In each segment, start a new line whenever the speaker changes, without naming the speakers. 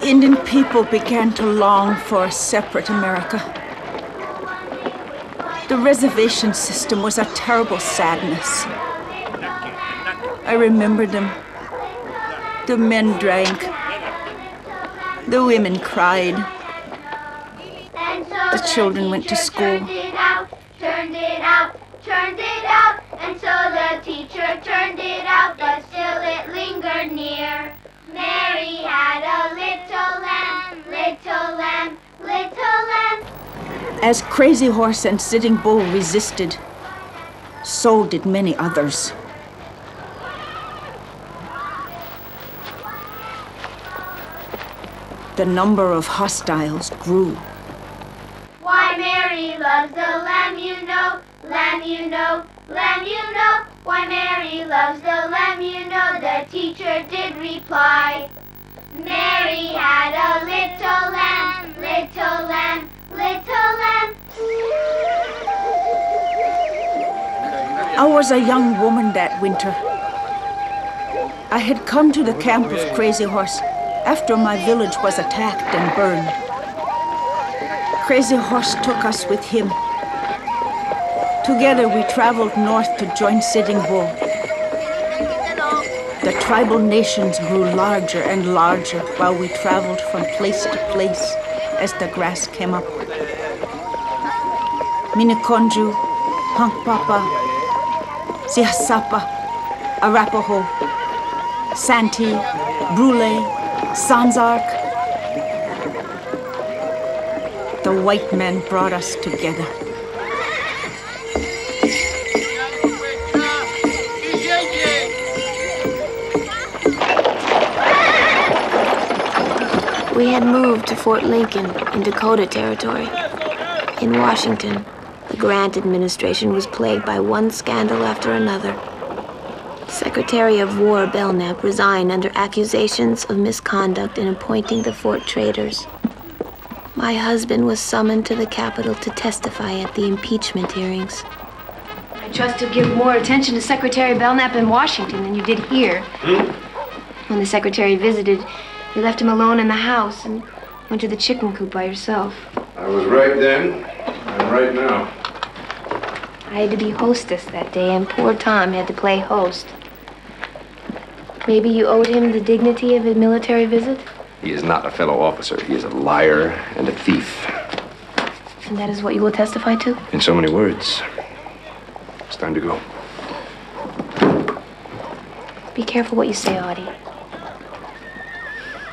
Indian people began to long for a separate America. The reservation system was a terrible sadness. I remember them. The men drank. The women cried. The children went to school.
Turned it out, and so the teacher turned it out, but still it lingered near. Mary had a little lamb, little lamb, little lamb.
As Crazy Horse and Sitting Bull resisted, so did many others. The number of hostiles grew.
Why Mary loves the lamb, you know, lamb, you know, lamb, you know. Why Mary loves the lamb, you know, the teacher did reply. Mary had a little lamb, little lamb, little lamb.
I was a young woman that winter. I had come to the camp of Crazy Horse after my village was attacked and burned. Crazy Horse took us with him. Together we traveled north to join Sitting Bull. The tribal nations grew larger and larger while we traveled from place to place as the grass came up. Miniconju, Hunkpapa, Siasapa, Arapaho, Santee, Brule, Sanzark. The white man brought us together.
We had moved to Fort Lincoln in Dakota Territory. In Washington, the Grant administration was plagued by one scandal after another. Secretary of War Belknap resigned under accusations of misconduct in appointing the fort traders. My husband was summoned to the Capitol to testify at the impeachment hearings.
I trust you'll give more attention to Secretary Belknap in Washington than you did here. When the secretary visited, you left him alone in the house and went to the chicken coop by yourself.
I was right then, and right now.
I had to be hostess that day, and poor Tom had to play host. Maybe you owed him the dignity of a military visit?
He is not a fellow officer. He is a liar and a thief.
And that is what you will testify to?
In so many words. It's time to go.
Be careful what you say, Audie.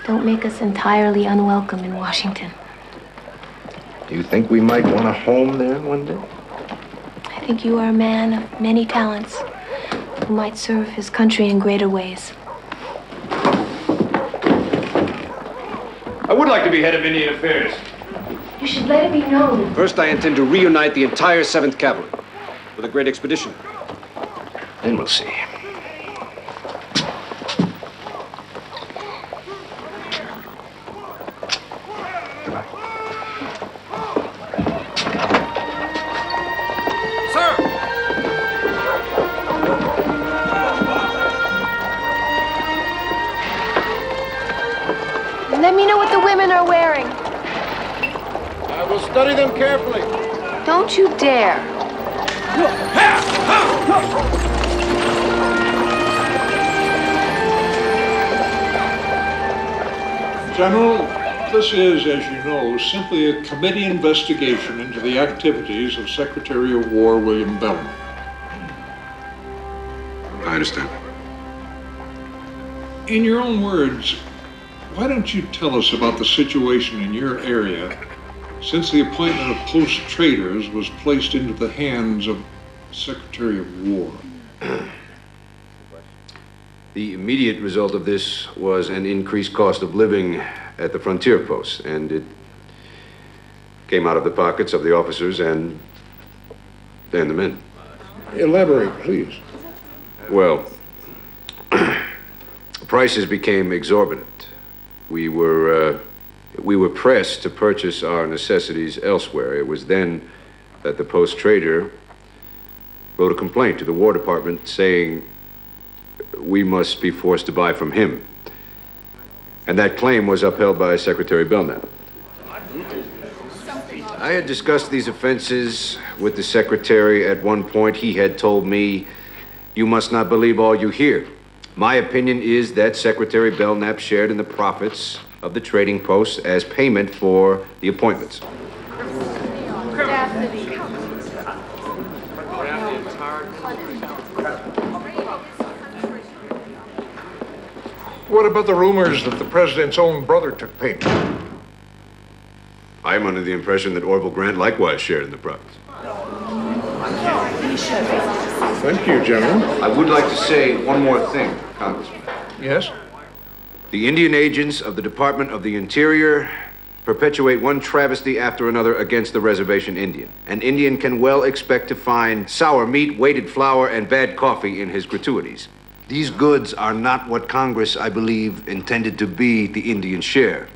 Don't make us entirely unwelcome in Washington.
Do you think we might want a home there one day?
I think you are a man of many talents who might serve his country in greater ways.
I would like to be head of Indian Affairs.
You should let it be known.
First, I intend to reunite the entire 7th Cavalry with a great expedition.
Then we'll see.
Let me know what the women are wearing.
I will study them carefully.
Don't you dare.
General, this is, as you know, simply a committee investigation into the activities of Secretary of War William Belknap.
I understand.
In your own words, why don't you tell us about the situation in your area since the appointment of post traders was placed into the hands of Secretary of War?
The immediate result of this was an increased cost of living at the frontier posts, and it came out of the pockets of the officers and the men.
Elaborate, please.
Well, prices became exorbitant. We were pressed to purchase our necessities elsewhere. It was then that the Post trader wrote a complaint to the War Department saying we must be forced to buy from him. And that claim was upheld by Secretary Belknap. I had discussed these offenses with the Secretary at one point. He had told me, "You must not believe all you hear." My opinion is that Secretary Belknap shared in the profits of the trading posts as payment for the appointments.
What about the rumors that the president's own brother took payment?
I am under the impression that Orville Grant likewise shared in the profits.
Thank you, General.
I would like to say one more thing, Congressman.
Yes?
The Indian agents of the Department of the Interior perpetuate one travesty after another against the reservation Indian. An Indian can well expect to find sour meat, weighted flour, and bad coffee in his gratuities. These goods are not what Congress, I believe, intended to be the Indian share.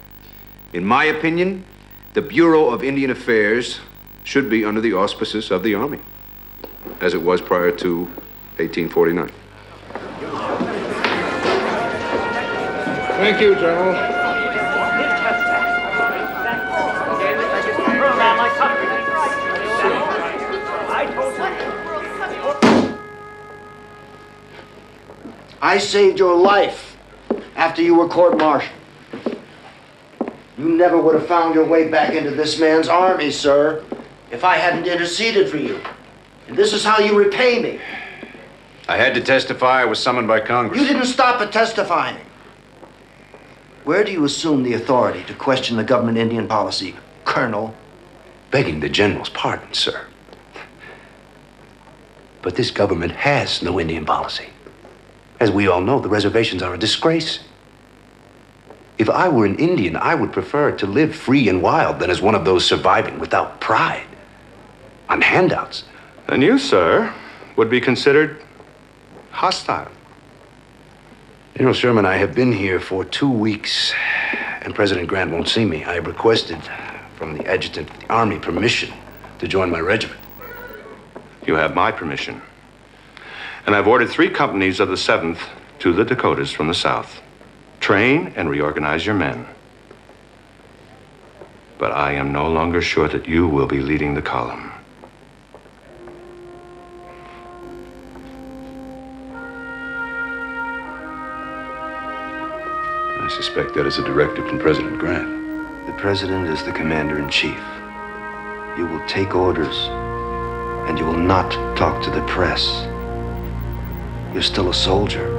In my opinion, the Bureau of Indian Affairs should be under the auspices of the Army, as it was prior to 1849.
Thank you, General.
I saved your life after you were court-martialed. You never would have found your way back into this man's army, sir, if I hadn't interceded for you. And this is how you repay me.
I had to testify. I was summoned by Congress.
You didn't stop at testifying. Where do you assume the authority to question the government Indian policy, Colonel?
Begging the General's pardon, sir. But this government has no Indian policy. As we all know, the reservations are a disgrace. If I were an Indian, I would prefer to live free and wild than as one of those surviving without pride, on handouts.
Then you, sir, would be considered hostile.
General Sherman, I have been here for 2 weeks, and President Grant won't see me. I have requested from the adjutant of the Army permission to join my regiment.
You have my permission. And I've ordered 3 companies of the 7th to the Dakotas from the south. Train and reorganize your men. But I am no longer sure that you will be leading the column.
I suspect that is a directive from President Grant.
The president is the commander-in-chief. You will take orders, and you will not talk to the press. You're still a soldier.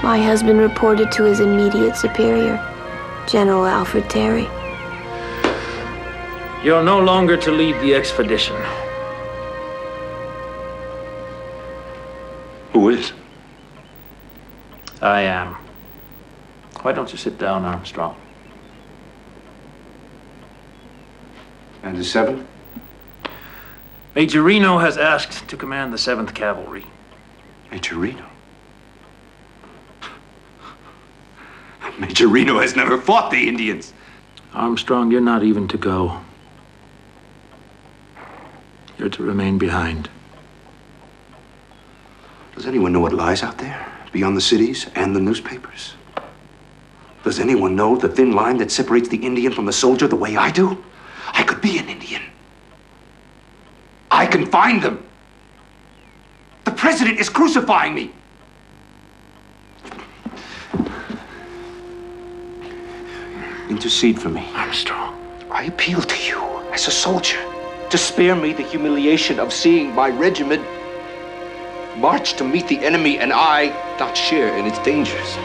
My husband reported to his immediate superior, General Alfred Terry.
You're no longer to lead the expedition.
Who is?
I am. Why don't you sit down, Armstrong?
And the 7th?
Major Reno has asked to command the 7th Cavalry.
Major Reno? Major Reno has never fought the Indians.
Armstrong, you're not even to go. You're to remain behind.
Does anyone know what lies out there, beyond the cities and the newspapers? Does anyone know the thin line that separates the Indian from the soldier the way I do? I could be an Indian. I can find them. The president is crucifying me. Intercede for me, Armstrong. I appeal to you as a soldier to spare me the humiliation of seeing my regiment march to meet the enemy and I not share in its dangers.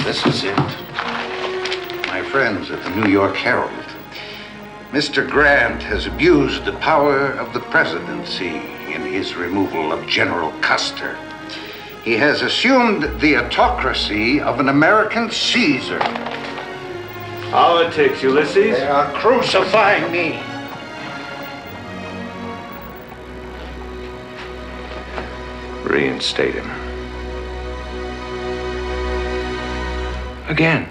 This is it. My friends at the New York Herald. Mr. Grant has abused the power of the presidency in his removal of General Custer. He has assumed the autocracy of an American Caesar.
Politics, Ulysses.
They are crucifying me.
reinstate him. Again.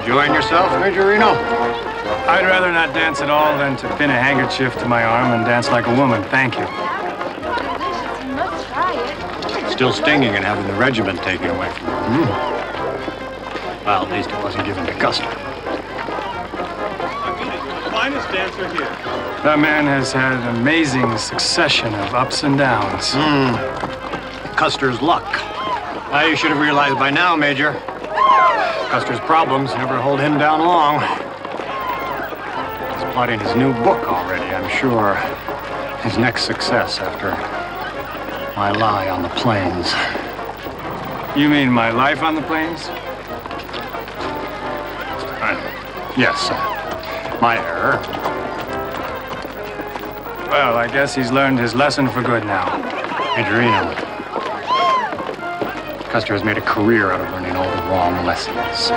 Enjoying yourself, Major Reno?
I'd rather not dance at all than to pin a handkerchief to my arm and dance like a woman. Thank you.
Still stinging and having the regiment taken away from you. Well, at least it wasn't given to Custer.
Finest dancer here. That man has had an amazing succession of ups and downs.
Custer's luck. You should have realized by now, Major. Custer's problems never hold him down long. He's plotting his new book already, I'm sure. His next success after my lie on the plains.
You mean my life on the plains?
Yes, my error.
Well, I guess he's learned his lesson for good now.
Major Reno, Custer has made a career out of learning all the wrong lessons.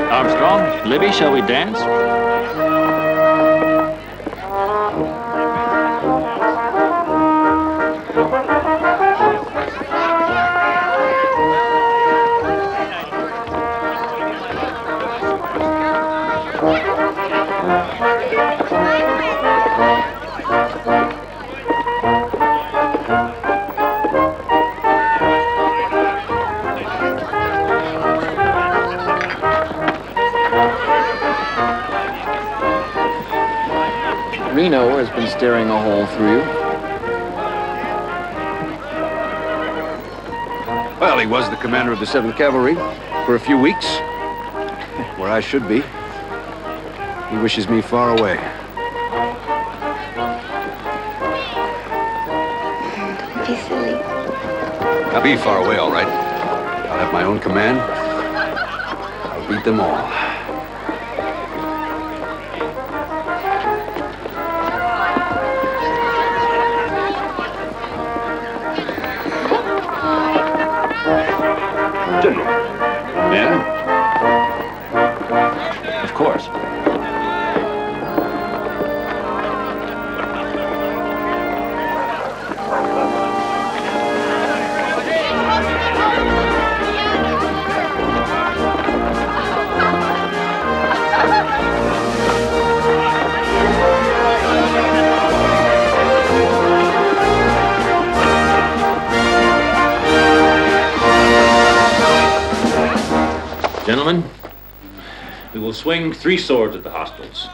Armstrong, Libby, shall we dance? Reno has been staring a hole through you.
Well, he was the commander of the 7th Cavalry for a few weeks, where I should be. He wishes me far away.
Don't be silly.
I'll be far away, all right. I'll have my own command. I'll beat them all. General. Yeah?
Of course. Gentlemen, we will swing 3 swords at the hostiles.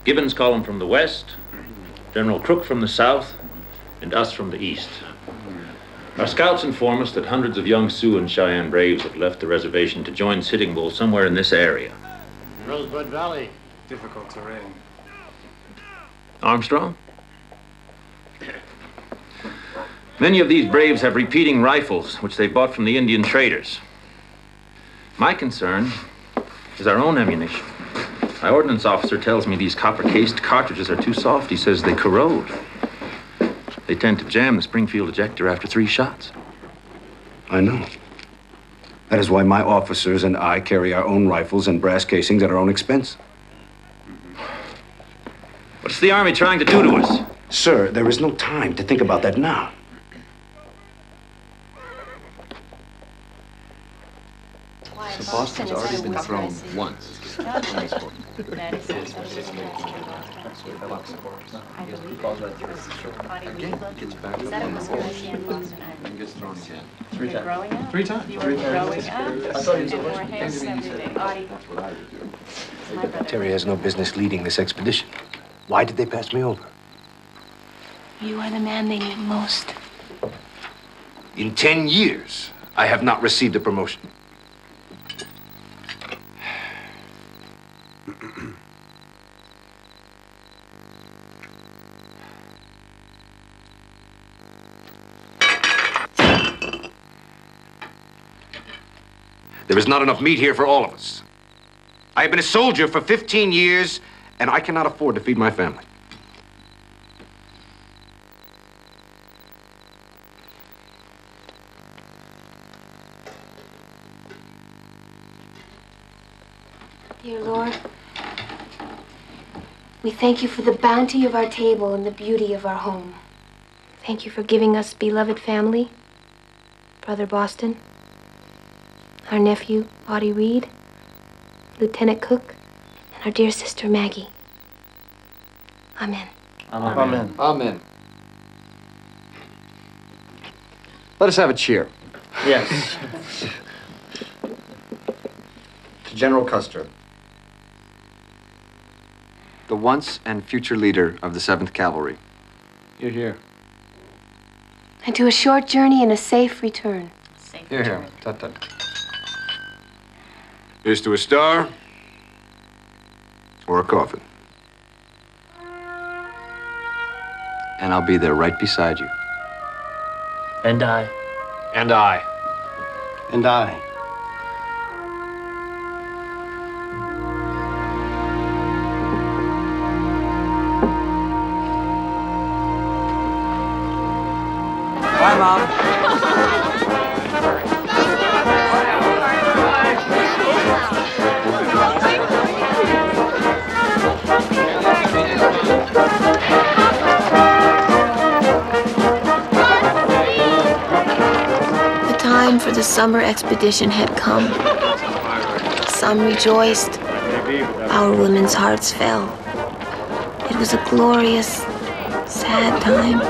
Gibbon's column from the west, General Crook from the south, and us from the east. Our scouts inform us that hundreds of young Sioux and Cheyenne braves have left the reservation to join Sitting Bull somewhere in this area.
Rosebud Valley.
Difficult terrain.
Armstrong? Many of these braves have repeating rifles, which they bought from the Indian traders. My concern is our own ammunition. My ordnance officer tells me these copper-cased cartridges are too soft. He says they corrode. They tend to jam the Springfield ejector after 3 shots.
I know. That is why my officers and I carry our own rifles and brass casings at our own expense.
What's the Army trying to do to us?
Sir, there is no time to think about that now.
So Boston's already been thrown once. Again, gets back up on the horse and gets thrown again.
Three times.
Growing up?
Three times.
You were growing up?
I thought he was
and
a
wore hair everything.
That's what I would do. Terry has no business leading this expedition. Why did they pass me over?
You are the man they need most.
In 10 years, I have not received a promotion. There is not enough meat here for all of us. I have been a soldier for 15 years, and I cannot afford to feed my family.
Dear Lord, we thank you for the bounty of our table and the beauty of our home. Thank you for giving us beloved family, Brother Boston, our nephew, Audie Reed, Lieutenant Cook, and our dear sister, Maggie. Amen.
Amen.
Amen.
Amen. Let us have a cheer.
Yes.
To General Custer, the once and future leader of the 7th Cavalry.
You're here.
And to a short journey and a safe return.
Here, here. Tut, tut.
Here's to a star or a coffin.
And I'll be there right beside you.
And I.
And I.
And I.
Bye, Mom.
The time for the summer expedition had come. Some rejoiced. Our women's hearts fell. It was a glorious, sad time.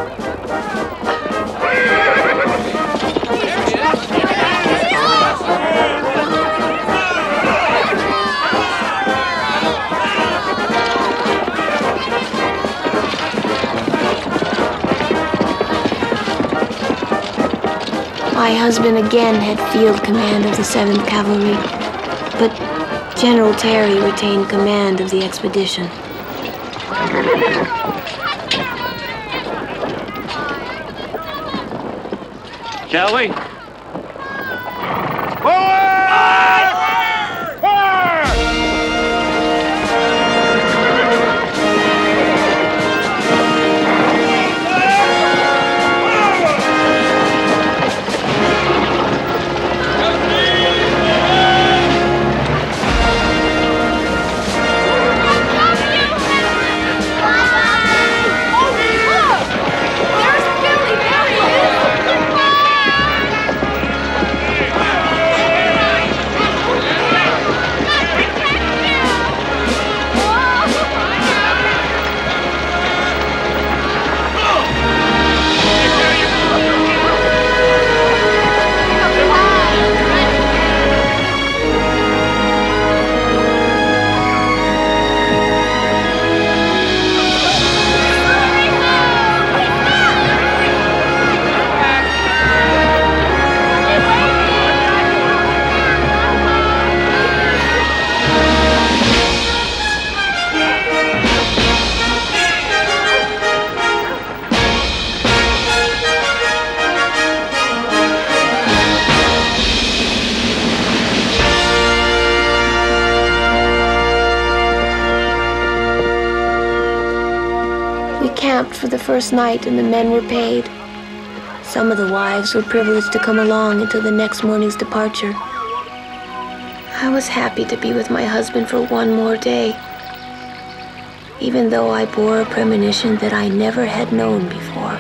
My husband again had field command of the 7th Cavalry, but General Terry retained command of the expedition.
Shall we?
For the first night, and the men were paid. Some of the wives were privileged to come along until the next morning's departure. I was happy to be with my husband for one more day, even though I bore a premonition that I never had known before.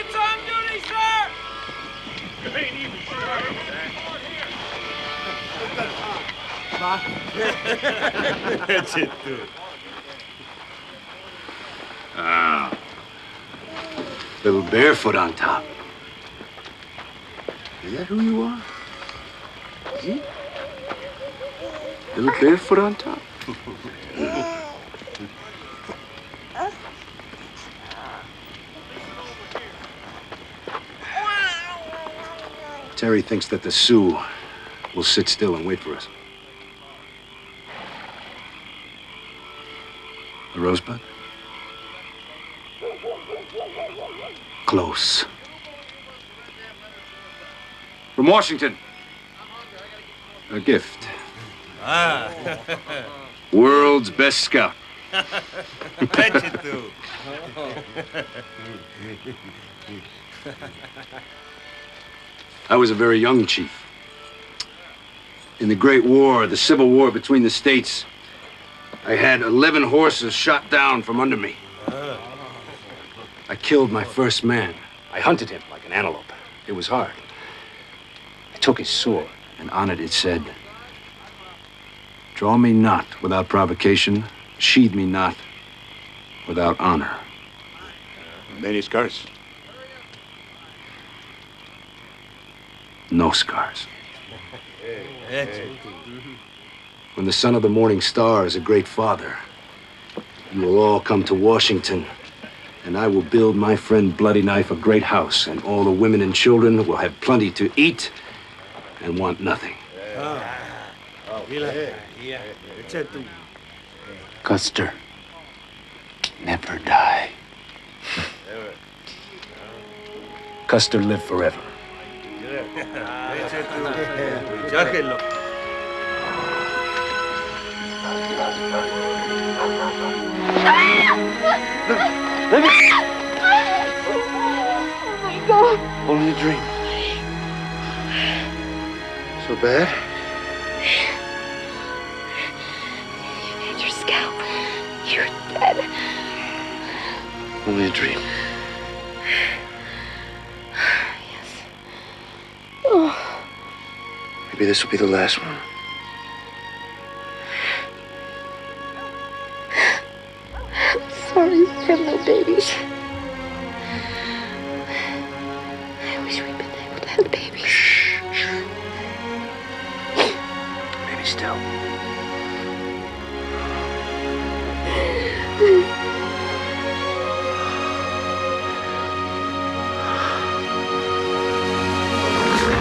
Lieutenant's on duty, sir! You ain't even started,
That's it, dude.
Ah. Little barefoot on top. Is that who you are? Hmm? Little barefoot on top? Terry thinks that the Sioux will sit still and wait for us. The Rosebud? Close. From Washington. A gift.
Ah.
World's best scout.
Bet you do.
I was a very young chief. In the Great War, the Civil War between the states, I had 11 horses shot down from under me. I killed my first man. I hunted him like an antelope. It was hard. I took his sword, and on it said, "Draw me not without provocation, sheathe me not without honor."
Many scars?
No scars. When the son of the morning star is a great father, you will all come to Washington, and I will build my friend Bloody Knife a great house, and all the women and children will have plenty to eat and want nothing. Custer, never die. Custer live forever.
Only a dream. So bad?
You had your scalp. You're dead.
Only a dream.
Yes. Oh.
Maybe this will be the last one.
I'm sorry you have no babies. I wish we'd been able to have babies.
Maybe still.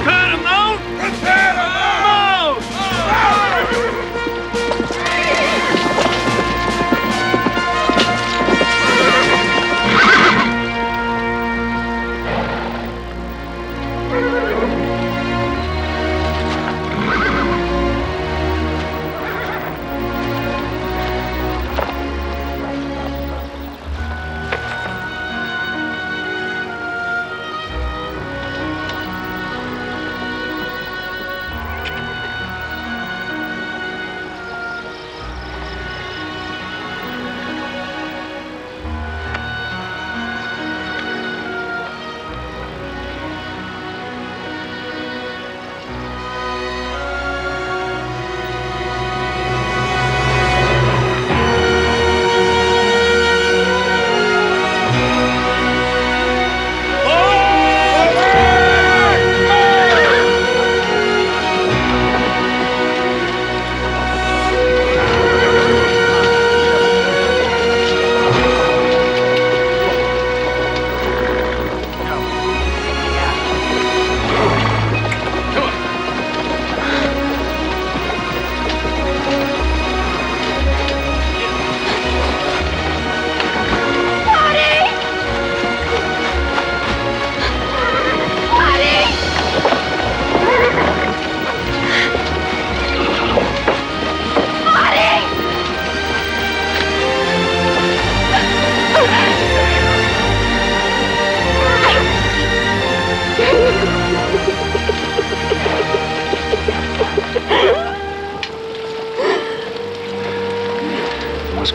Cut him out! Prepare him out!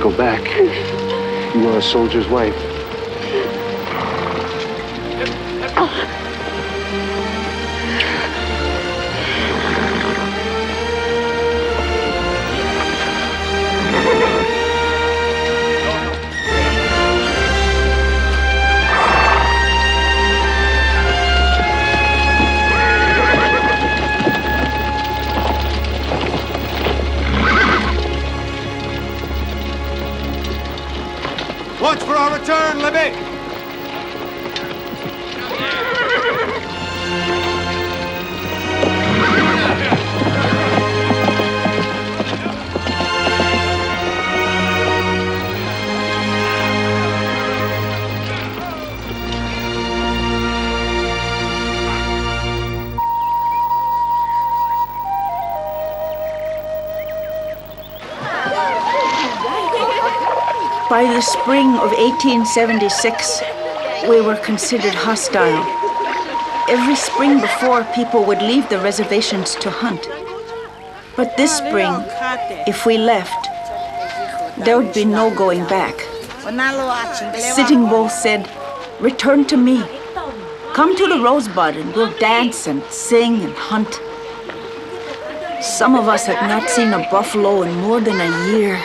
Go back. You are a soldier's wife.
By the spring of 1876, we were considered hostile. Every spring before, people would leave the reservations to hunt. But this spring, if we left, there would be no going back. Sitting Bull said, "Return to me. Come to the Rosebud and we'll dance and sing and hunt." Some of us had not seen a buffalo in more than a year.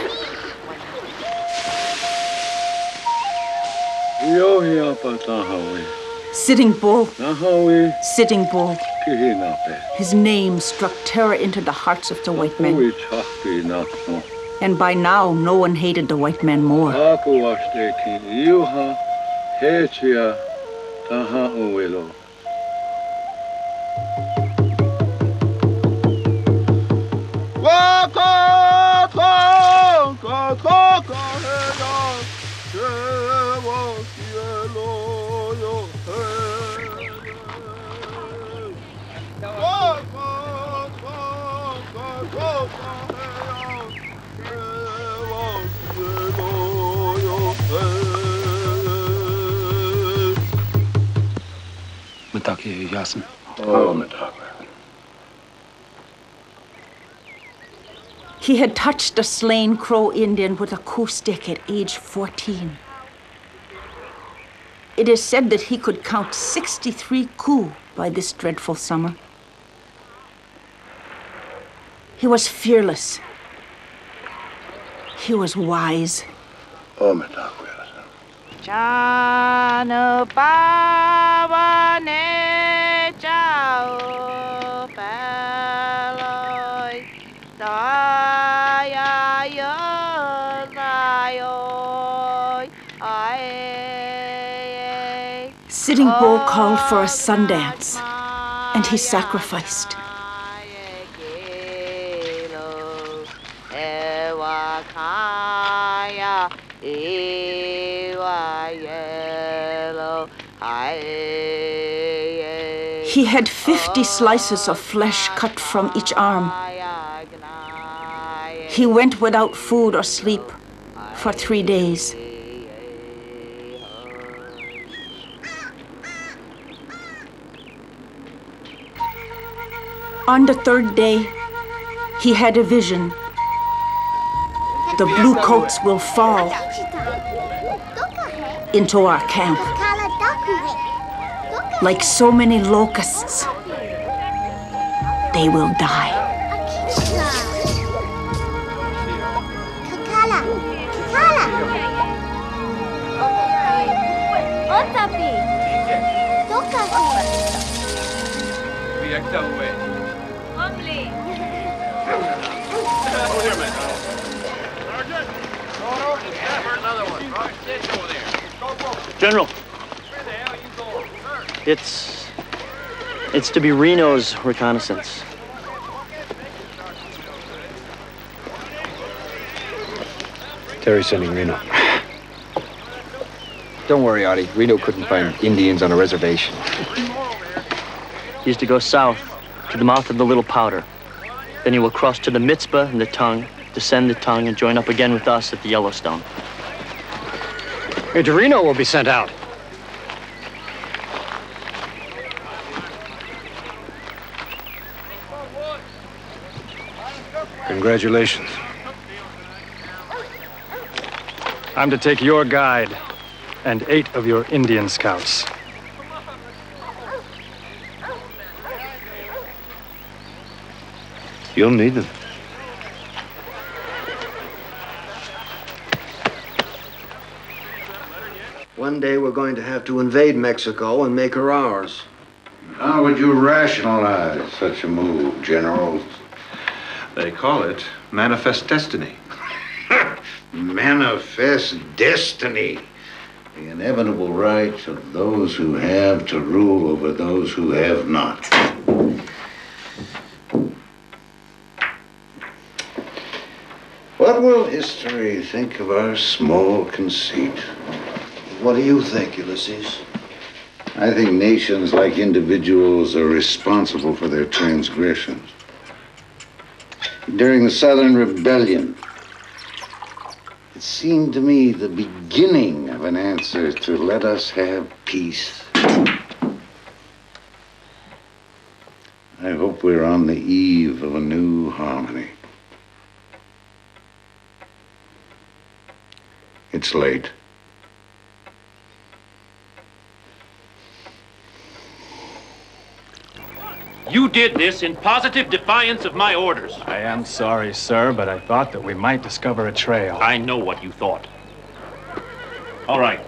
Sitting Bull. Sitting Bull. His name struck terror into the hearts of the white men. And by now, no one hated the white man more. He had touched a slain Crow Indian with a coup stick at age 14. It is said that he could count 63 coups by this dreadful summer. He was fearless. He was wise. Sitting Bull called for a sun dance, and he sacrificed. He had 50 slices of flesh cut from each arm. He went without food or sleep for 3 days. On the 3rd day, he had a vision. The blue coats will fall into our camp like so many locusts. They will die.
General, it's to be Reno's reconnaissance.
Terry's sending Reno.
Don't worry, Artie. Reno couldn't find Indians on a reservation.
He's to go south to the mouth of the Little Powder. Then he will cross to the Mitzvah and the Tongue, descend the Tongue, and join up again with us at the Yellowstone.
Major Reno will be sent out.
Congratulations.
I'm to take your guide and 8 of your Indian scouts.
You'll need them.
One day we're going to have to invade Mexico and make her ours.
How would you rationalize such a move, General?
They call it manifest destiny.
Manifest destiny. The inevitable right of those who have to rule over those who have not. What will history think of our small conceit?
What do you think, Ulysses?
I think nations, like individuals, are responsible for their transgressions. During the Southern Rebellion, it seemed to me the beginning of an answer to let us have peace. I hope we're on the eve of a new harmony. It's late.
You did this in positive defiance of my orders.
I am sorry, sir, but I thought that we might discover a trail.
I know what you thought. All right.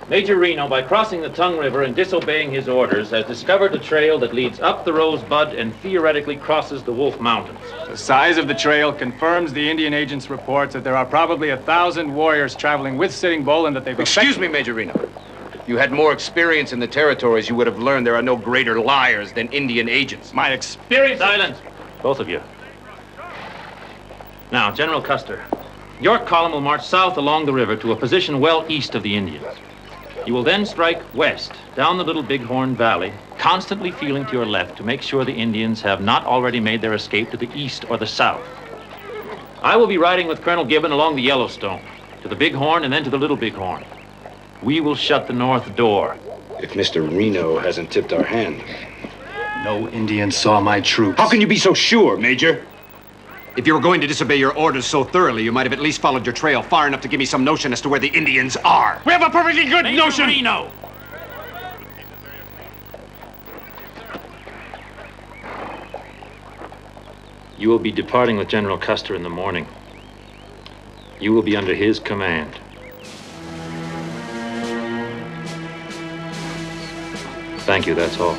Major Reno, by crossing the Tongue River and disobeying his orders, has discovered a trail that leads up the Rosebud and theoretically crosses the Wolf Mountains.
The size of the trail confirms the Indian agent's reports that there are probably 1,000 warriors traveling with Sitting Bull and that they've...
Excuse me, Major Reno. If you had more experience in the territories, you would have learned there are no greater liars than Indian agents.
My experience...
Silence, both of you. Now, General Custer, your column will march south along the river to a position well east of the Indians. You will then strike west, down the Little Bighorn Valley, constantly feeling to your left to make sure the Indians have not already made their escape to the east or the south. I will be riding with Colonel Gibbon along the Yellowstone, to the Bighorn and then to the Little Bighorn. We will shut the north door.
If Mr. Reno hasn't tipped our hand.
No Indian saw my troops.
How can you be so sure, Major? If you were going to disobey your orders so thoroughly, you might have at least followed your trail far enough to give me some notion as to where the Indians are.
We have a perfectly good
Major
notion!
Reno! You will be departing with General Custer in the morning. You will be under his command. Thank you, that's all.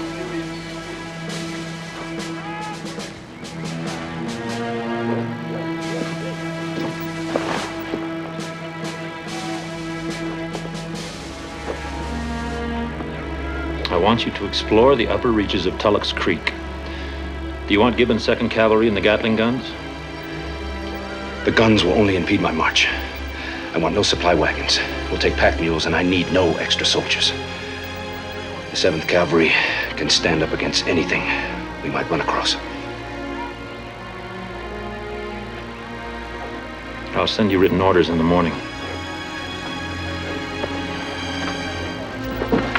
I want you to explore the upper reaches of Tulloch's Creek. Do you want Gibbon's 2nd Cavalry and the Gatling guns?
The guns will only impede my march. I want no supply wagons. We'll take pack mules, and I need no extra soldiers. The 7th Cavalry can stand up against anything we might run across.
I'll send you written orders in the morning.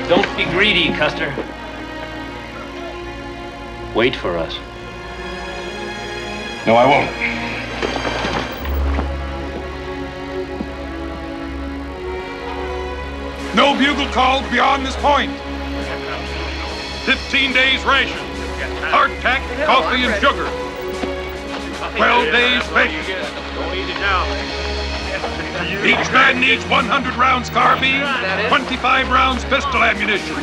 Don't be greedy, Custer. Wait for us.
No, I won't.
No bugle calls beyond this point. 15 days rations, hardtack, coffee, and sugar. 12 days fish. Each man needs 100 rounds carbine, 25 rounds pistol ammunition.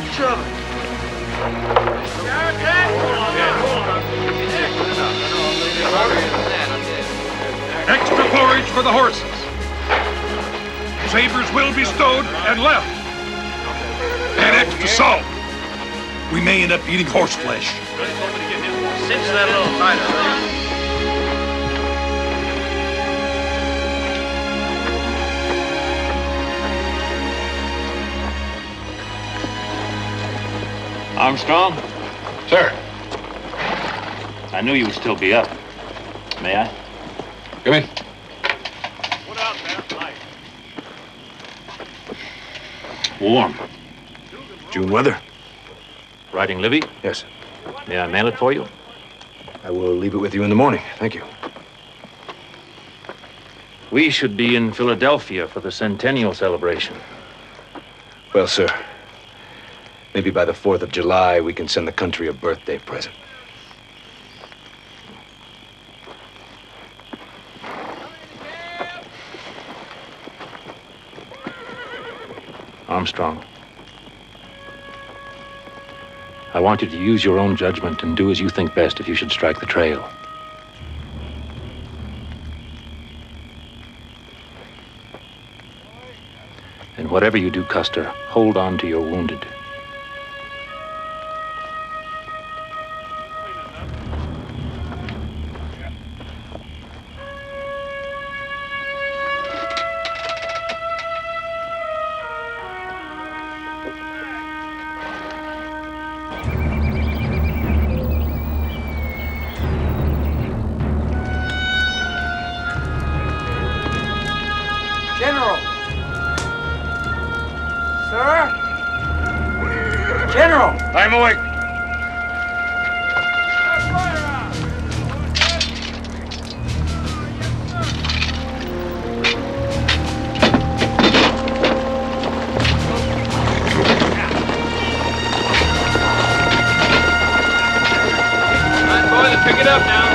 Extra forage for the horses. Sabers will be stowed and left. And extra salt. We may end up eating horse flesh.
Cinch that a little tighter. Armstrong?
Sir.
I knew you would still be up. May I?
Come in.
Warm.
June weather?
Riding Libby?
Yes.
May I mail it for you?
I will leave it with you in the morning. Thank you.
We should be in Philadelphia for the centennial celebration.
Well, sir, maybe by the 4th of July, we can send the country a birthday present.
Armstrong, I want you to use your own judgment and do as you think best if you should strike the trail. And whatever you do, Custer, hold on to your wounded.
General!
I'm awake. Pick it up now.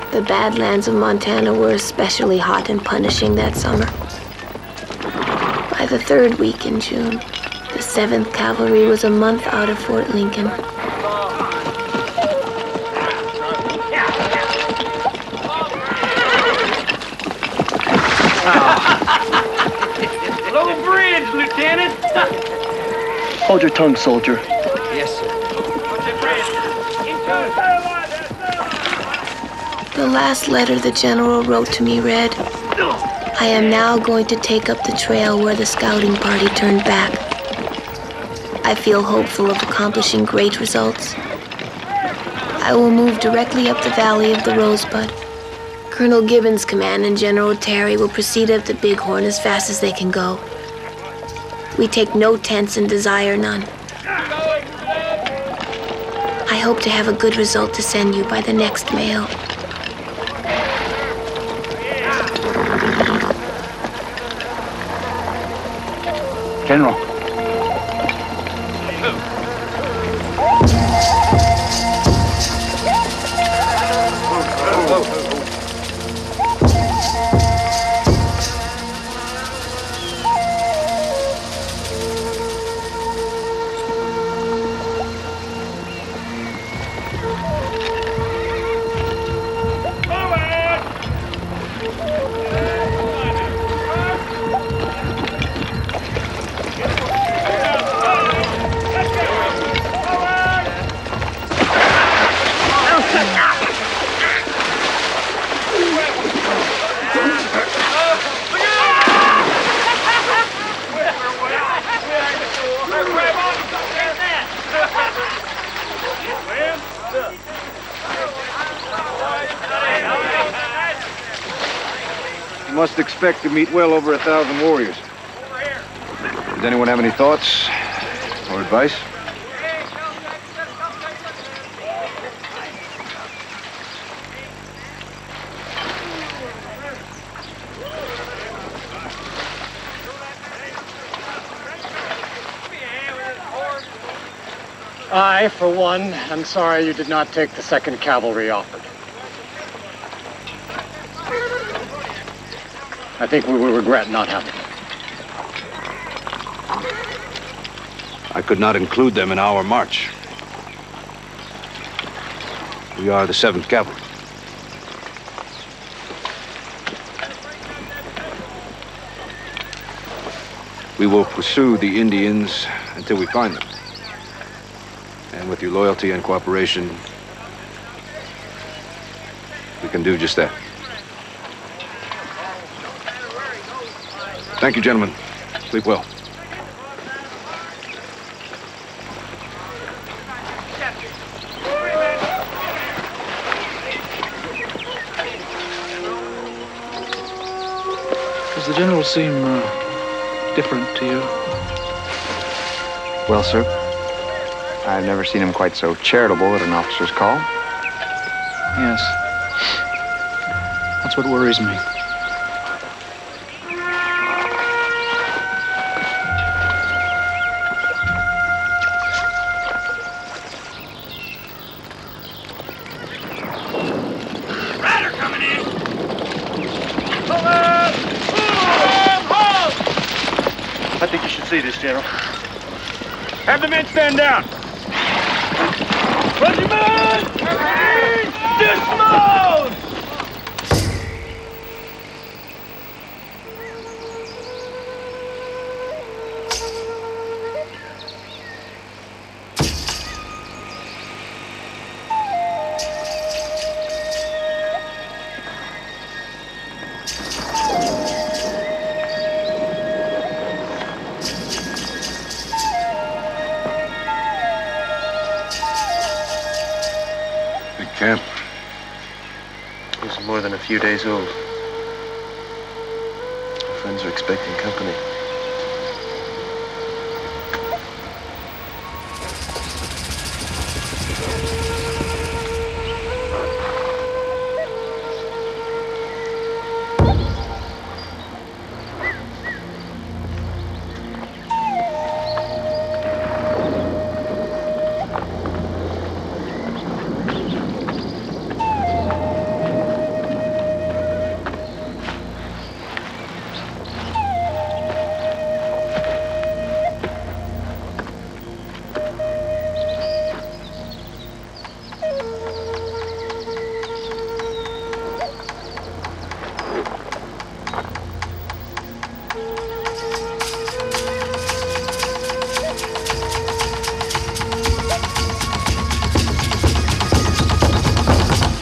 The Badlands of Montana were especially hot and punishing that summer. By the third week in June, the 7th Cavalry was a month out of Fort Lincoln.
Low bridge, Lieutenant.
Hold your tongue, soldier.
Yes, sir.
The last letter the general wrote to me read, "I am now going to take up the trail where the scouting party turned back. I feel hopeful of accomplishing great results. I will move directly up the valley of the Rosebud. Colonel Gibbons' command and General Terry will proceed up the Bighorn as fast as they can go. We take no tents and desire none. I hope to have a good result to send you by the next mail."
General.
You must expect to meet well over 1,000 warriors. Does anyone have any thoughts or advice?
I, for one, am sorry you did not take the 2nd Cavalry offered. I think we will regret not having it.
I could not include them in our march. We are the 7th Cavalry. We will pursue the Indians until we find them. And with your loyalty and cooperation, we can do just that. Thank you, gentlemen. Sleep well.
Does the general seem different to you?
Well, sir, I've never seen him quite so charitable at an officer's call.
Yes. That's what worries me.
I think you should see this, General. Have the men stand down. Regiment! Dismount!
camp?
It's more than a few days old. Our friends are expecting company.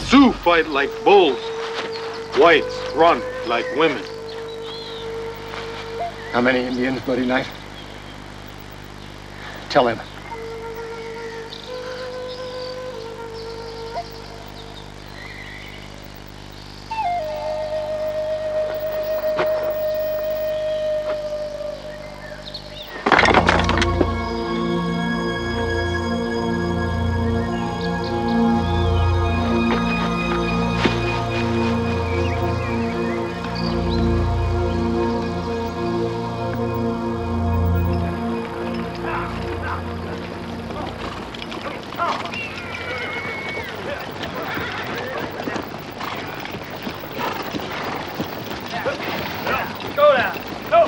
Sioux fight like bulls. Whites run like women.
How many Indians, Bloody Knife? Tell him.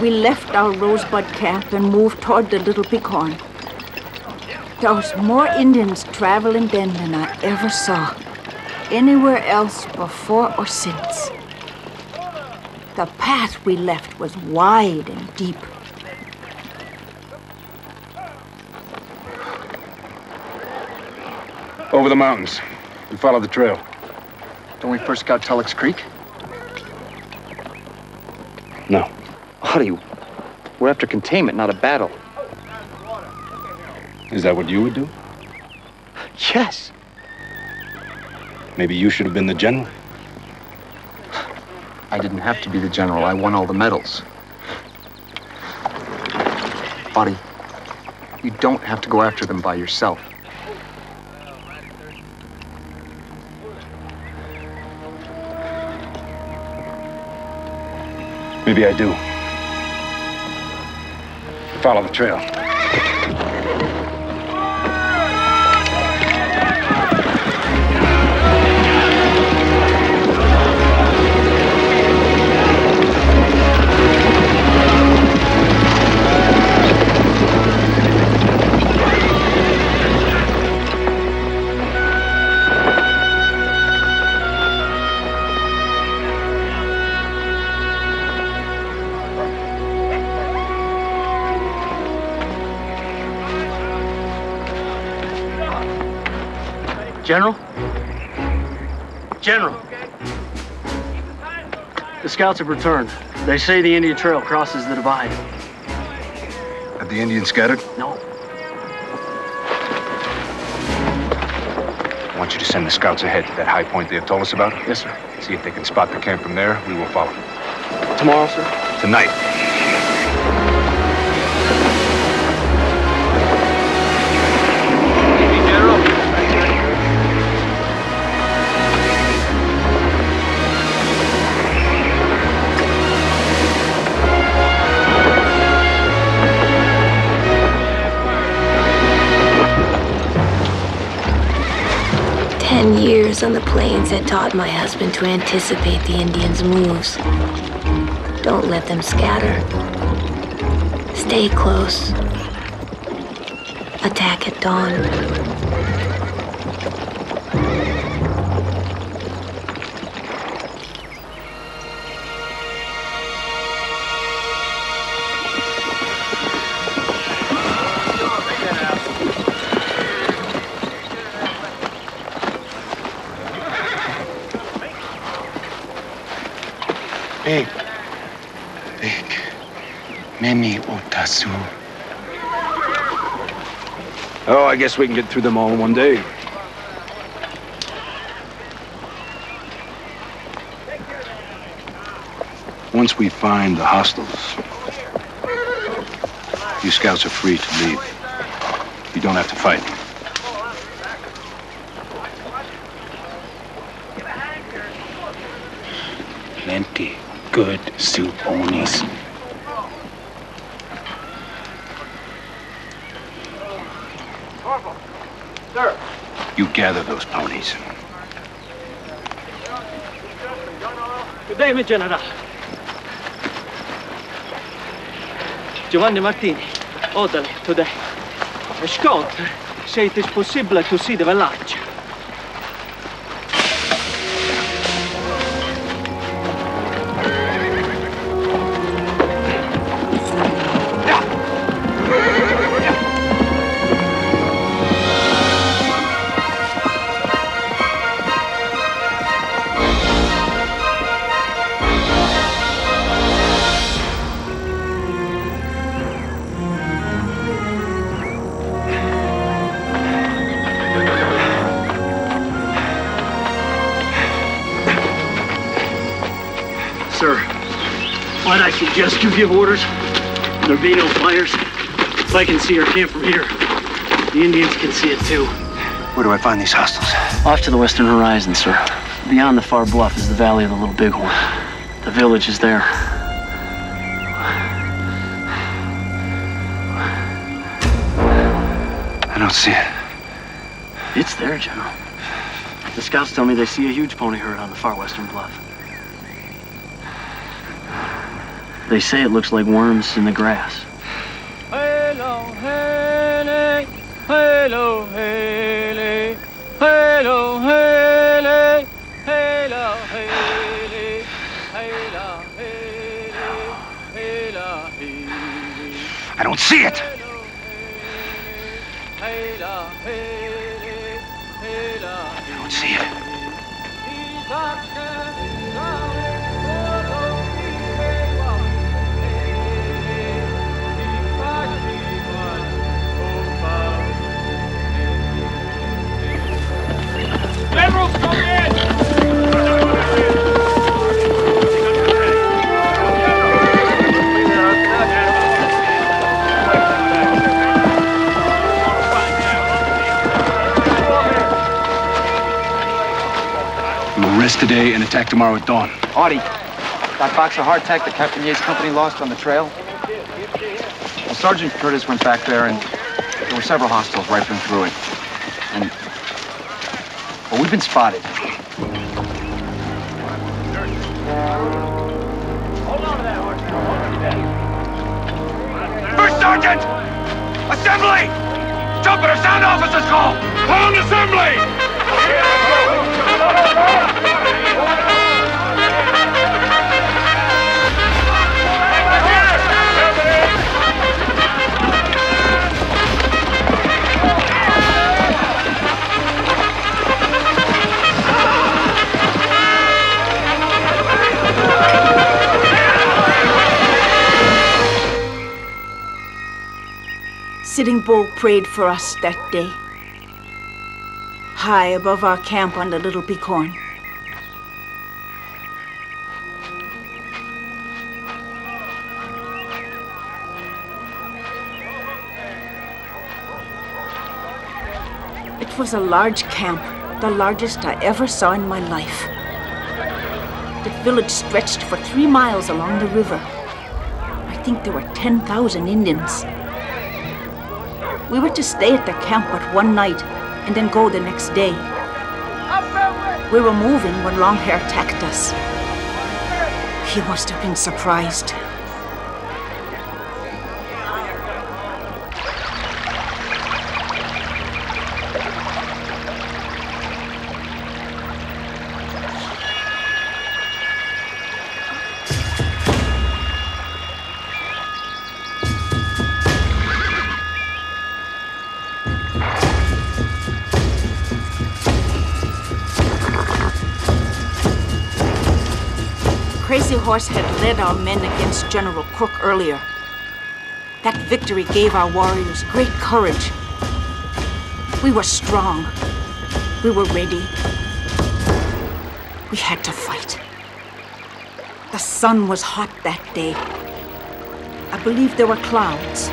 We left our Rosebud camp and moved toward the Little Bighorn. There was more Indians traveling then than I ever saw anywhere else before or since. The path we left was wide and deep.
Over the mountains. We follow the trail.
Don't we first scout Tulloch's Creek?
No.
Buddy, we're after containment, not a battle.
Is that what you would do?
Yes.
Maybe you should have been the general.
I didn't have to be the general. I won all the medals. Buddy, you don't have to go after them by yourself.
Maybe I do. Follow the trail.
'General? General! The scouts have returned. They say the Indian Trail crosses the divide.
Have the Indians scattered?
No.
I want you to send the scouts ahead to that high point they have told us about.
Yes, sir.
See if they can spot the camp from there. We will follow.
Tomorrow, sir?
Tonight.
10 years on the plains had taught my husband to anticipate the Indians' moves. Don't let them scatter. Stay close. Attack at dawn.
Big. Mimi Otasu.
Oh, I guess we can get through them all in one day. Once we find the hostiles, you scouts are free to leave. You don't have to fight.
Plenty good Sioux ponies.
Sir. You gather those ponies.
Good day, General. Giovanni Martini, orderly today. Escort, say it is possible to see the village.
Sir, might I suggest you give orders? There be no fires. If I can see our camp from here, the Indians can see it too.
Where do I find these hostiles?
Off to the western horizon, sir. Beyond the far bluff is the valley of the Little Bighorn. The village is there.
I don't see it.
It's there, General. The scouts tell me they see a huge pony herd on the far western bluff. They say it looks like worms in the grass.
Hello, hele, hello, hele, hello, hele, hello, hele, hello, hele, hello, hele.
I don't see it!
I
don't see it.
Liberals, come in!
We'll rest today and attack tomorrow at dawn.
Audie, that box of hardtack that Captain Ye's company lost on the trail? Well, Sergeant Curtis went back there, and there were several hostiles rifling through it. And, well, we've been spotted.
First Sergeant! Assembly! Jumper, sound officer's call! Pound assembly!
Sitting Bull prayed for us that day, high above our camp on the Little Bighorn. It was a large camp, the largest I ever saw in my life. The village stretched for 3 miles along the river. I think there were 10,000 Indians. We were to stay at the camp but one night and then go the next day. We were moving when Longhair attacked us. He must have been surprised. Crazy Horse had led our men against General Crook earlier. That victory gave our warriors great courage. We were strong. We were ready. We had to fight. The sun was hot that day. I believe there were clouds.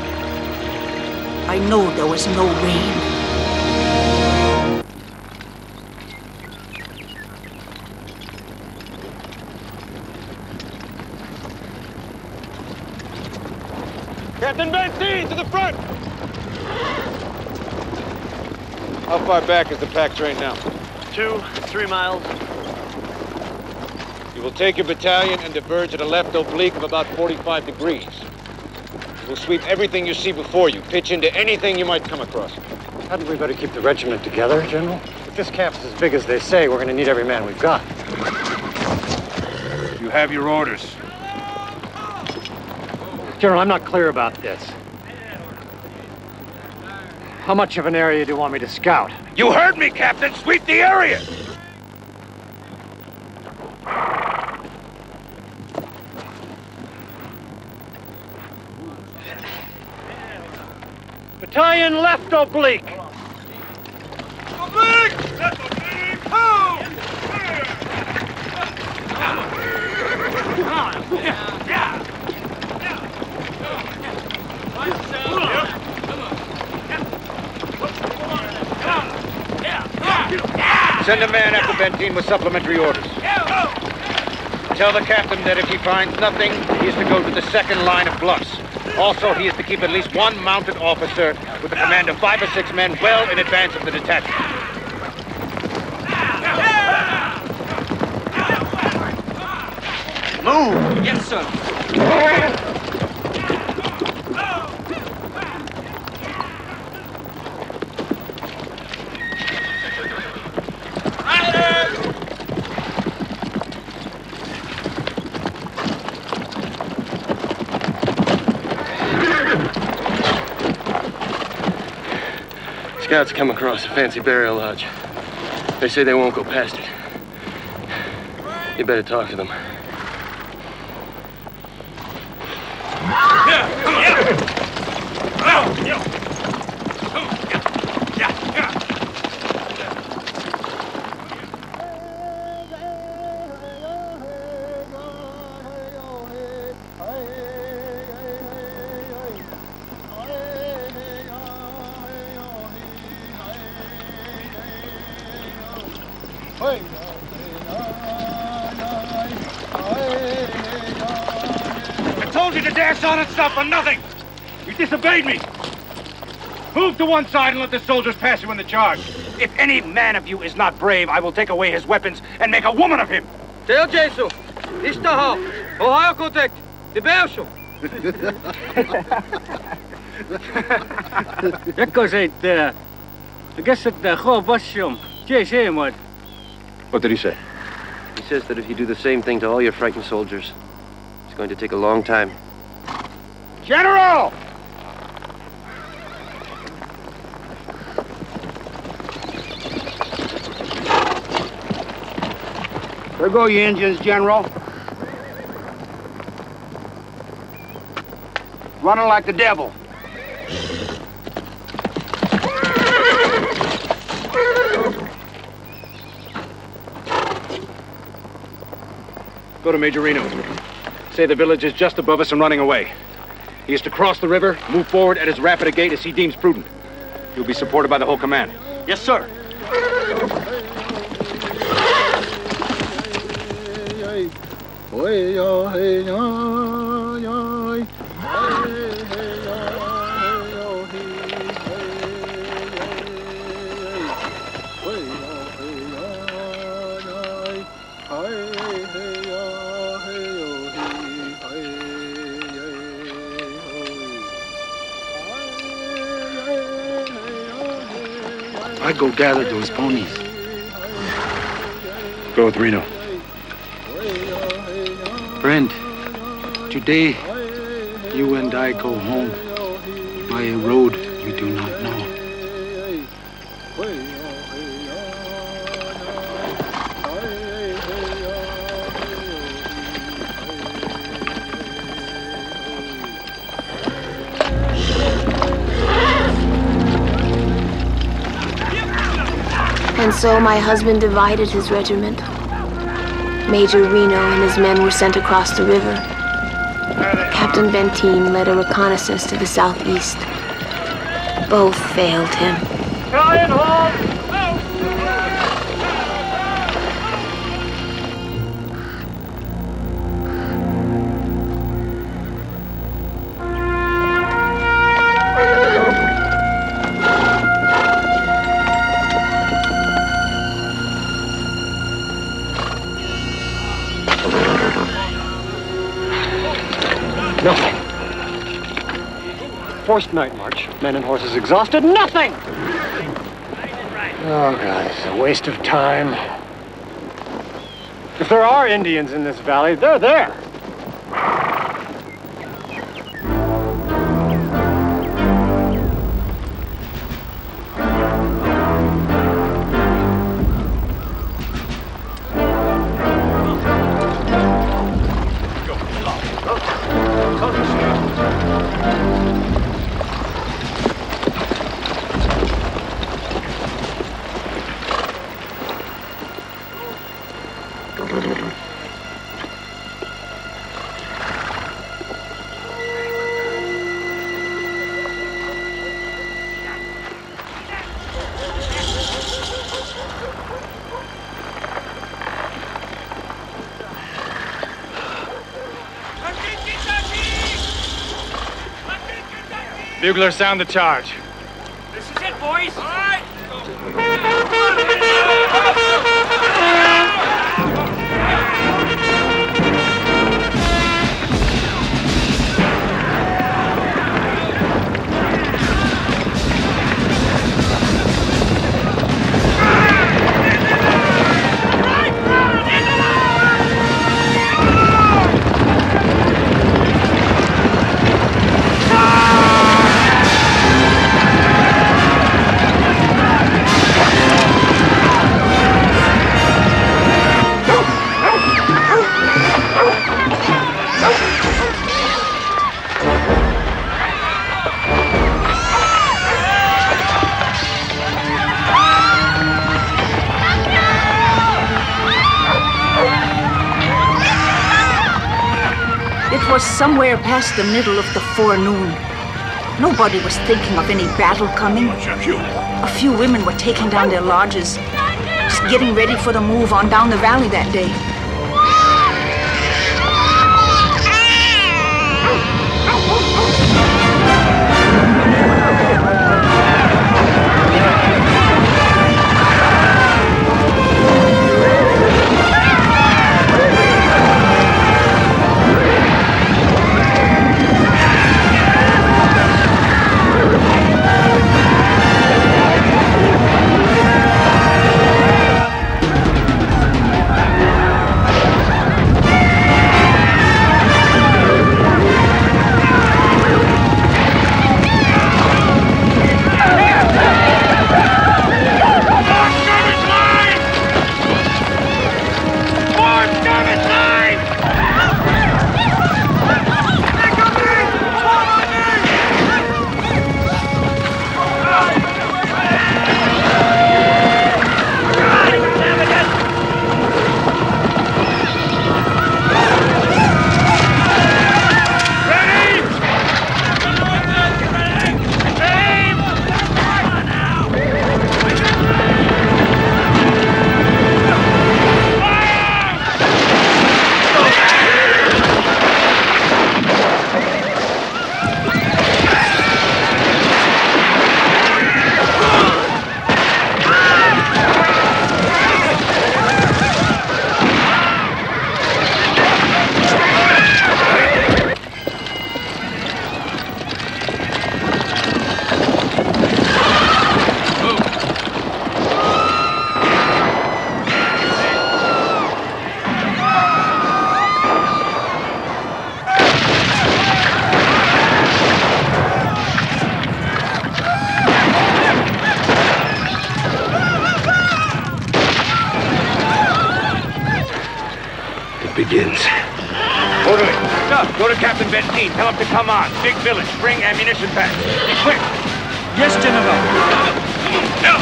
I know there was no rain.
Captain Benzine, to the front! How far back is the pack train now?
2-3 miles.
You will take your battalion and diverge at a left oblique of about 45 degrees. You will sweep everything you see before you, pitch into anything you might come across.
Hadn't we better keep the regiment together, General? If this camp's as big as they say, we're going to need every man we've got.
You have your orders.
General, I'm not clear about this. How much of an area do you want me to scout?
You heard me, Captain! Sweep the area!
Battalion left oblique.
Oblique! Left oblique! Ho! Send a man after Benzine with supplementary orders. Tell the captain that if he finds nothing, he is to go to the second line of bluffs. Also, he is to keep at least one mounted officer with a command of 5 or 6 men well in advance of the detachment.
Move! Yes, sir.
Scouts come across a fancy burial lodge. They say they won't go past it. You better talk to them.
I told you to dash on and stop for nothing! You disobeyed me! Move to one side and let the soldiers pass you in the charge. If any man of you is not brave, I will take away his weapons and make a woman of him!
Tell Jesu, Ishtaha, Ohio Kotek, the Belsham.
What did he say? He says that if you do the same thing to all your frightened soldiers, it's going to take a long time.
General!
There go you Indians, General. Running like the devil.
Go to Major Reno. Say the village is just above us and running away. He is to cross the river, move forward at as rapid a gait as he deems prudent. He'll be supported by the whole command.
Yes, sir.
I'd go gather those ponies.
Go with Reno.
Friend, today you and I go home by a road we do not know.
And so my husband divided his regiment. Major Reno and his men were sent across the river. Captain Benteen led a reconnaissance to the southeast. Both failed him.
Try and hold! Nothing. Forced night march. Men and horses exhausted. Nothing! Oh, God, it's a waste of time. If there are Indians in this valley, they're there.
Bugler, sound the charge.
This is it, boys. All right.
It was somewhere past the middle of the forenoon. Nobody was thinking of any battle coming. A few women were taking down their lodges, just getting ready for the move on down the valley that day.
Begins.
Orderly, go to Captain Benteen. Tell him to come on. Big village. Bring ammunition packs. Quick.
Yes, General.
No.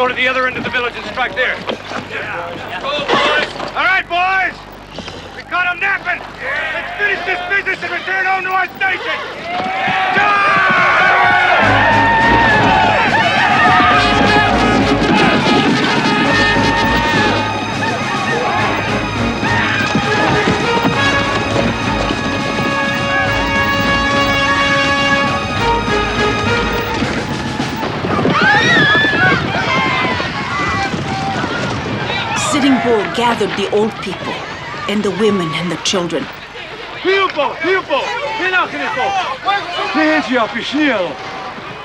go to the other end of the village and strike there. Go, boys! All right, boys! We caught them napping! Let's finish this business and return home to our station!
Sitting Bull gathered the old people and the women and the children.
Hilpo! Nancy up your shield.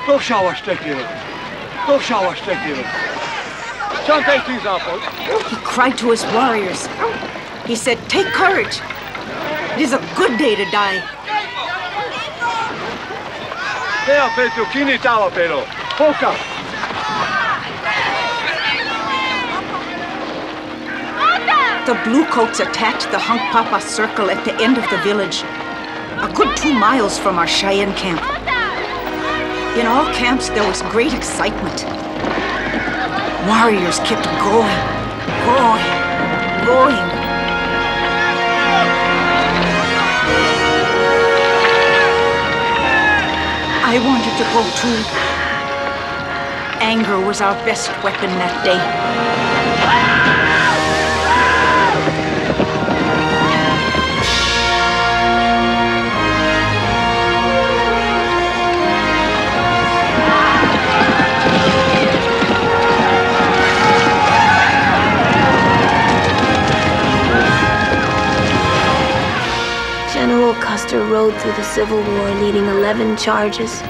Go shower stick here. Go shower stick here.
He cried to his warriors. He said, "Take courage. It is a good day to die." The Bluecoats attacked the Hunkpapa circle at the end of the village, a good 2 miles from our Cheyenne camp. In all camps, there was great excitement. Warriors kept going. I wanted to go too. Anger was our best weapon that day.
General Custer rode through the Civil War leading 11 charges.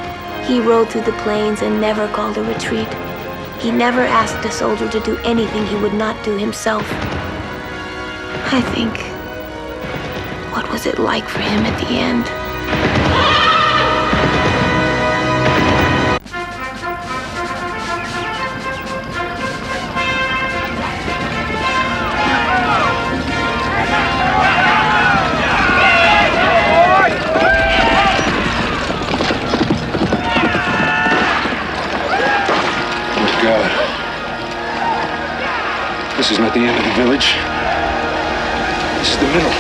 He rode through the plains and never called a retreat. He never asked a soldier to do anything he would not do himself. I think, what was it like for him at the end?
This is not the end of the village. This is the middle.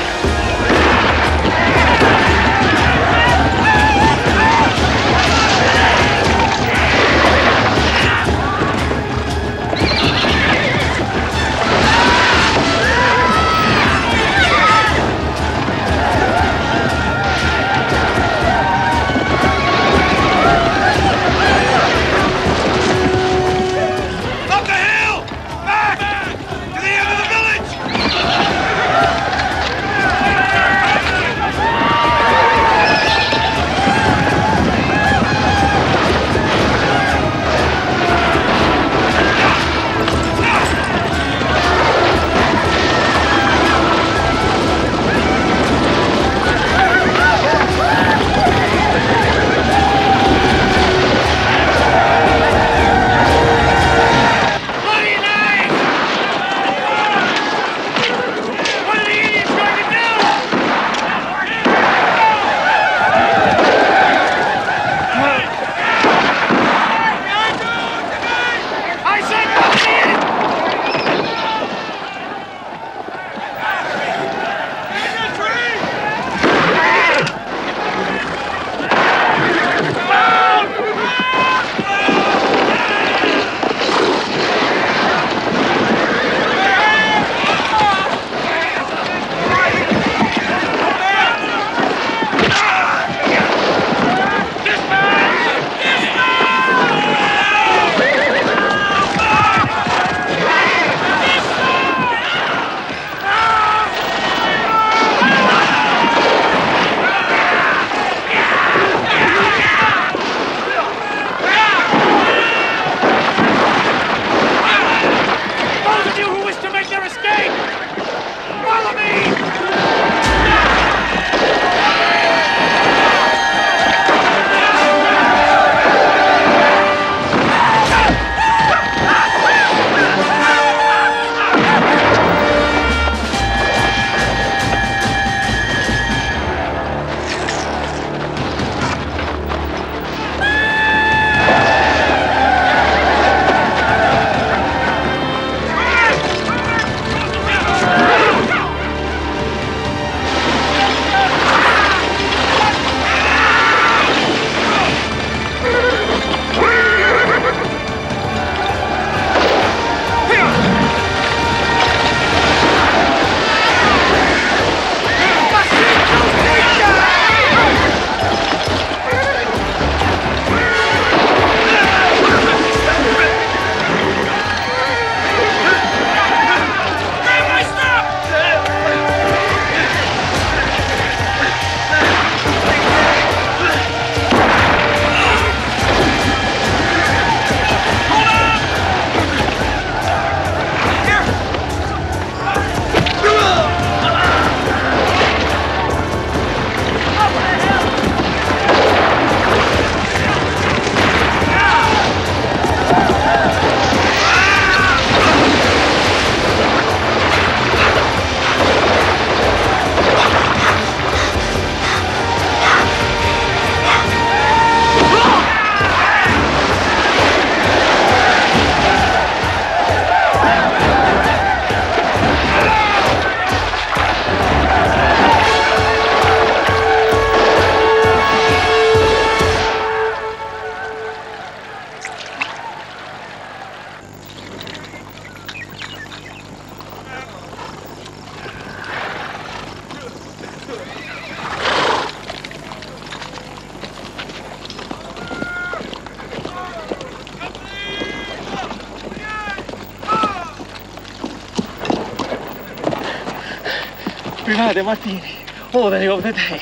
Private Martini, orderly of the day.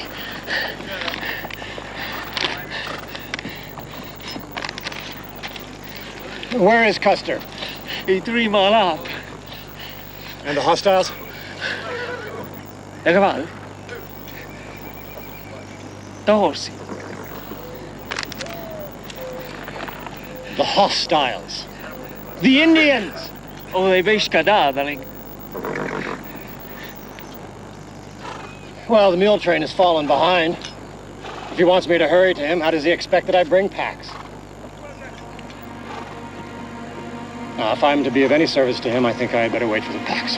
Where is Custer?
He 3 mile up.
And the hostiles?
Look about. The horse.
The hostiles. The Indians!
Oh, they be skedaddling.
Well, the mule train has fallen behind. If he wants me to hurry to him, how does he expect that I bring packs? Now, if I'm to be of any service to him, I think I had better wait for the packs.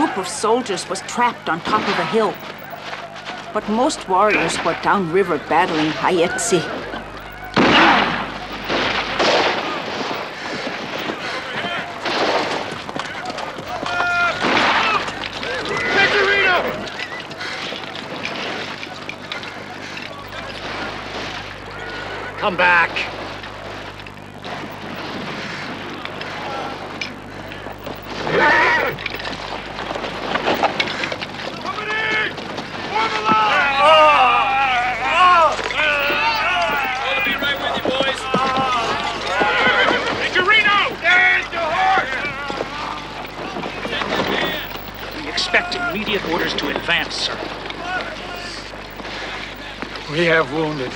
group of soldiers was trapped on top of a hill. But most warriors were downriver battling Hayetsi.
Come back.
We expect immediate orders to advance, sir.
We have wounded.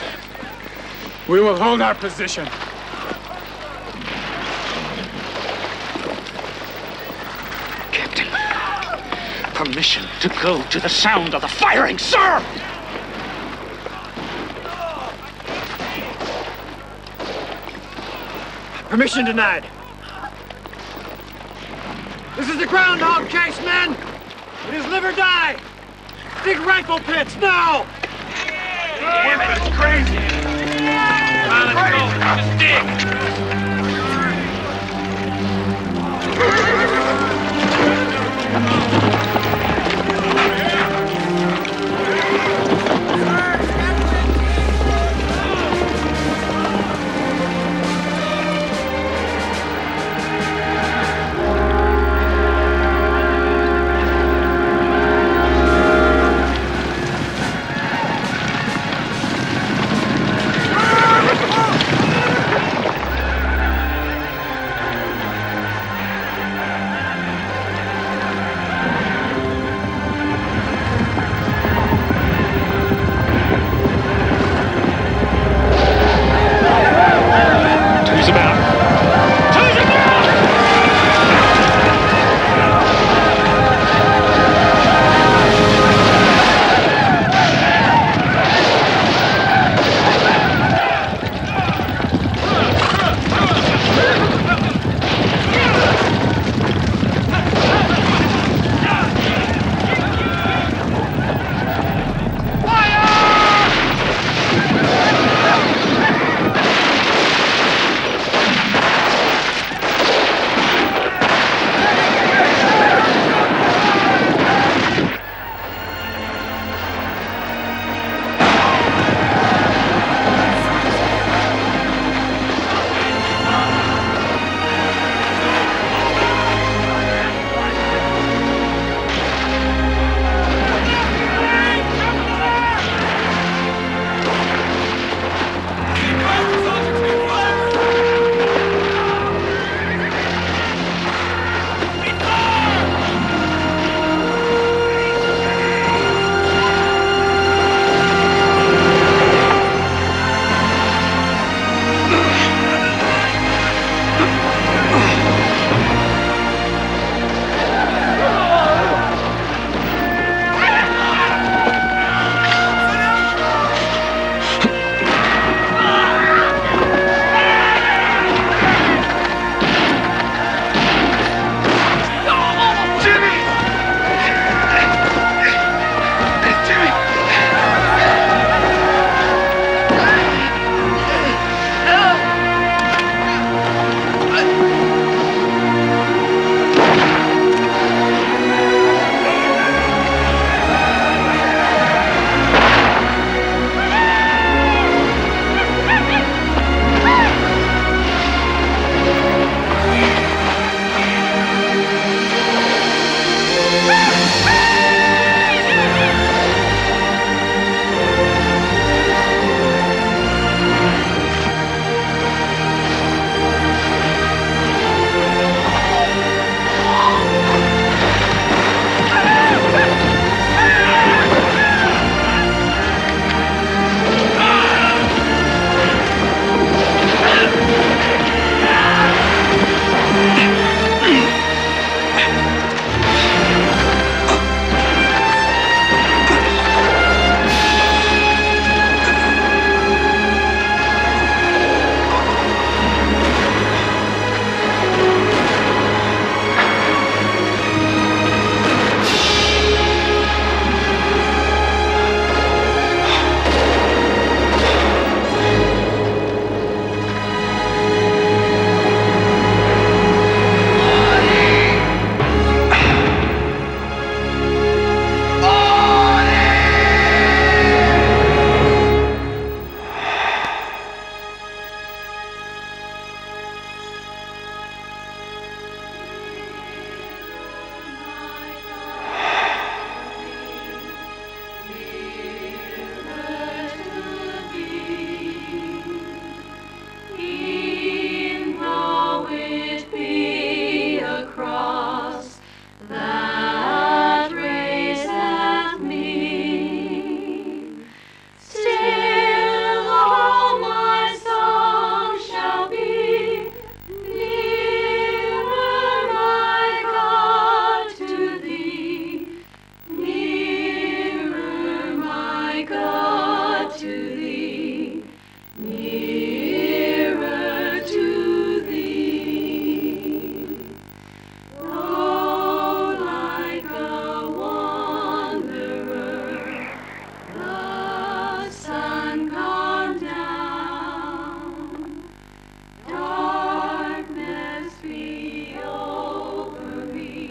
We will hold our position.
Captain, permission to go to the sound of the firing, sir!
Permission denied. This is the groundhog chase, men! It is live or die! Dig rifle pits, now!
Damn it, it's crazy! Let's go, just dig!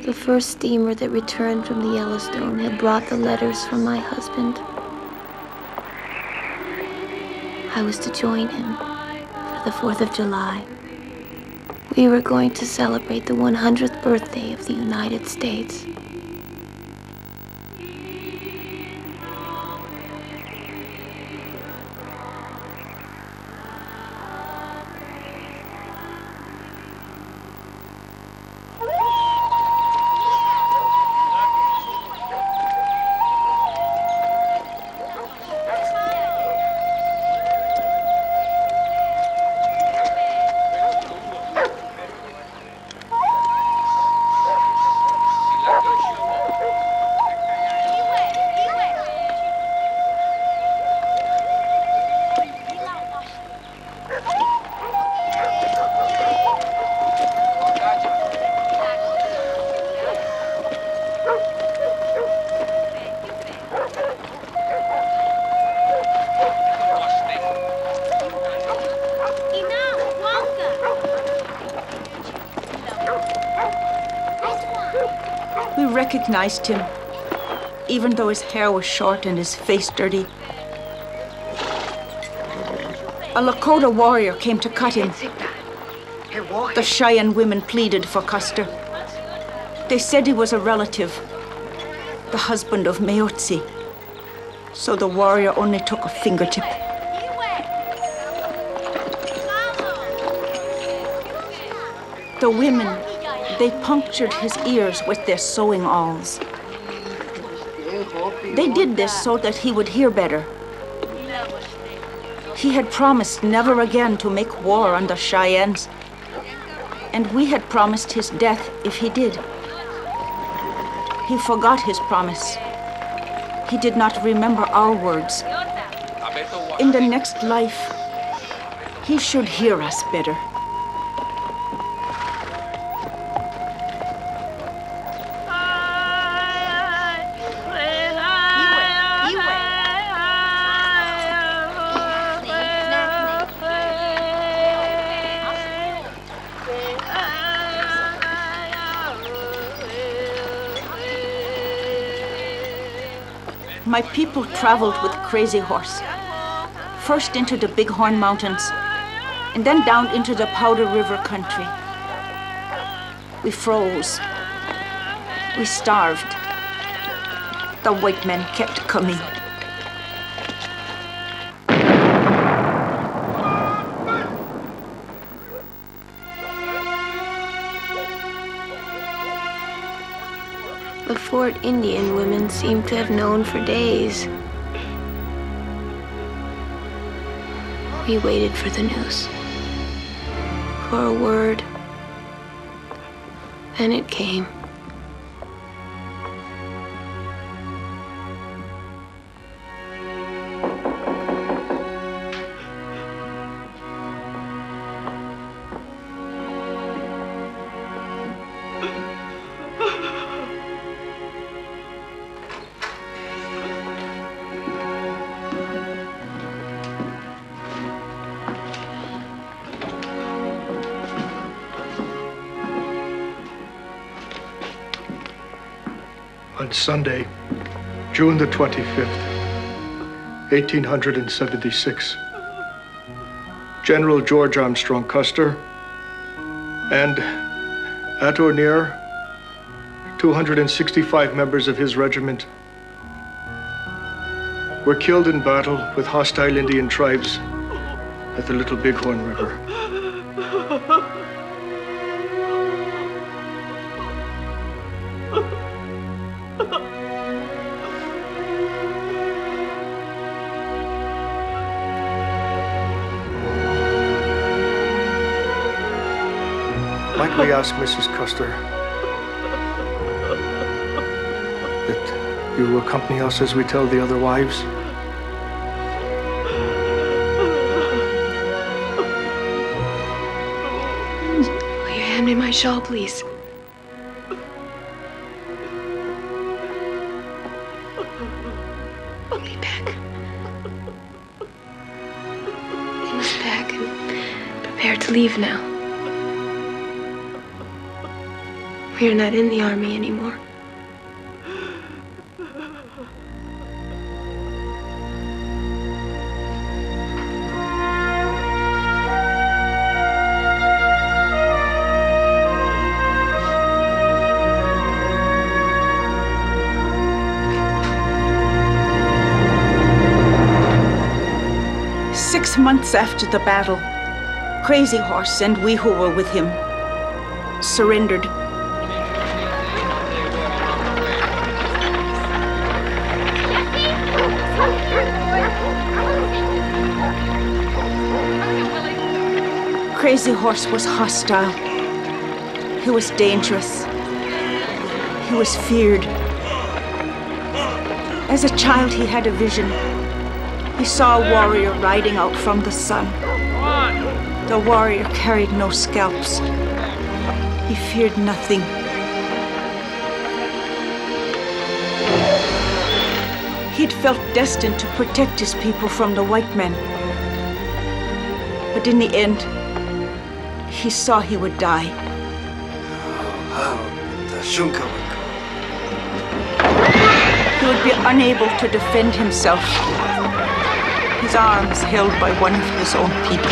The first steamer that returned from the Yellowstone had brought the letters from my husband. I was to join him for the 4th of July. We were going to celebrate the 100th birthday of the United States.
We recognized him, even though his hair was short and his face dirty. A Lakota warrior came to cut him. The Cheyenne women pleaded for Custer. They said he was a relative, the husband of Mayotsi. So the warrior only took a fingertip. The women, they punctured his ears with their sewing awls. They did this so that he would hear better. He had promised never again to make war on the Cheyennes, and we had promised his death if he did. He forgot his promise. He did not remember our words. In the next life, he should hear us better. My people traveled with Crazy Horse, first into the Bighorn Mountains, and then down into the Powder River country. We froze. We starved. The white men kept coming.
The Fort Indian women seemed to have known for days. We waited for the news, for a word, and it came.
On Sunday, June the 25th, 1876, General George Armstrong Custer and at or near 265 members of his regiment were killed in battle with hostile Indian tribes at the Little Bighorn River. Might we ask Mrs. Custer that you accompany us as we tell the other wives?
Will you hand me my shawl, please? I'll be back. You must pack and prepare to leave now. We're not in the army anymore.
Months after the battle, Crazy Horse and we who were with him surrendered. Crazy Horse was hostile. He was dangerous. He was feared. As a child, he had a vision. He saw a warrior riding out from the sun. The warrior carried no scalps. He feared nothing. He'd felt destined to protect his people from the white men. But in the end, he saw he would die. He would be unable to defend himself. His arms held by one of his own people.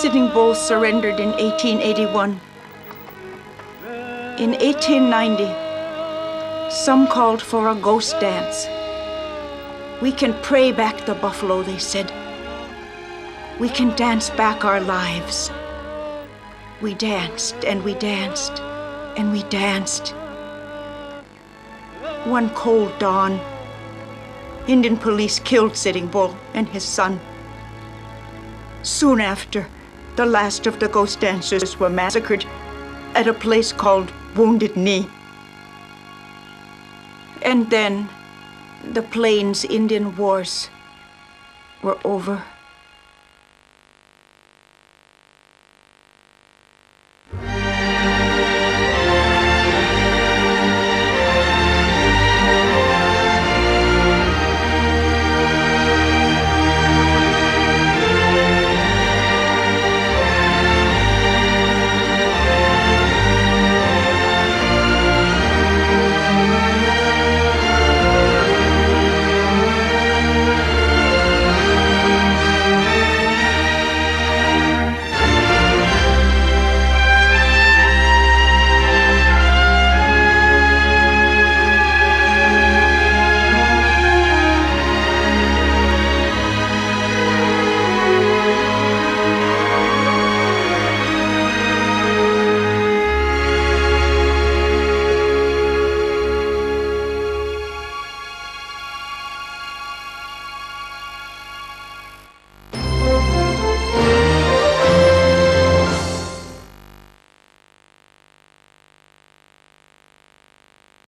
Sitting Bull surrendered in 1881. In 1890, some called for a ghost dance. We can pray back the buffalo, they said. We can dance back our lives. We danced and we danced and we danced. One cold dawn, Indian police killed Sitting Bull and his son. Soon after, the last of the ghost dancers were massacred at a place called Wounded Knee. And then the Plains Indian Wars were over.